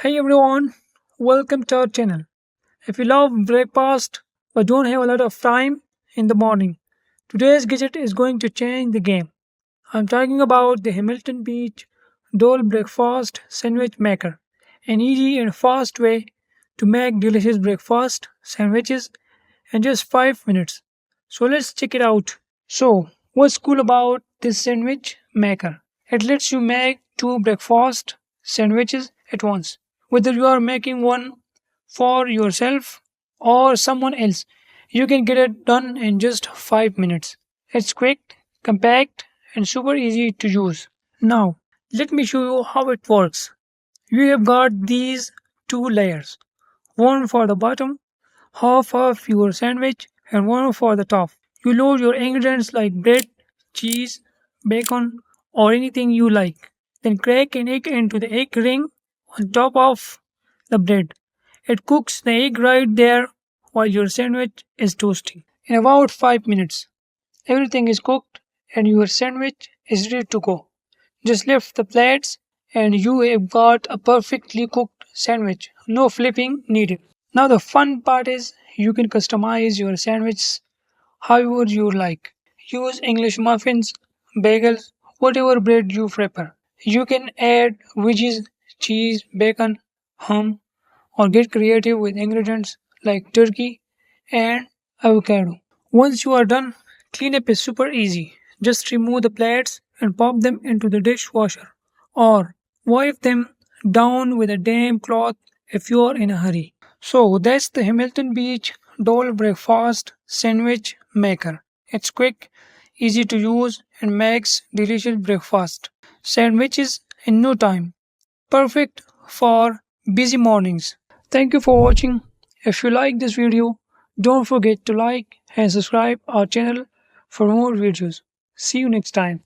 Hey everyone, welcome to our channel. If you love breakfast but don't have a lot of time in the morning, today's gadget is going to change the game. I'm talking about the Hamilton Beach Dole Breakfast Sandwich Maker, an easy and fast way to make delicious breakfast sandwiches in just 5 minutes. So let's check it out. So, what's cool about this sandwich maker? It lets you make two breakfast sandwiches at once. Whether you are making one for yourself or someone else, you can get it done in just 5 minutes. It's quick, compact, and super easy to use. Now, let me show you how it works. You have got these two layers, one for the bottom half of your sandwich and one for the top. You load your ingredients like bread, cheese, bacon, or anything you like. Then crack an egg into the egg ring on top of the bread. It cooks the egg right there while your sandwich is toasting. In about 5 minutes, everything is cooked and your sandwich is ready to go. Just lift the plates and you have got a perfectly cooked sandwich. No flipping needed. Now the fun part is you can customize your sandwiches however you like. Use English muffins, bagels, whatever bread you prefer. You can add veggies, cheese, bacon, ham, or get creative with ingredients like turkey and avocado. Once you are done, cleanup is super easy. Just remove the plates and pop them into the dishwasher or wipe them down with a damp cloth if you are in a hurry. So that's the Hamilton Beach Dole Breakfast Sandwich Maker. It's quick, easy to use, and makes delicious breakfast sandwiches in no time. Perfect for busy mornings. Thank you for watching. If you like this video, don't forget to like and subscribe our channel for more videos. See you next time.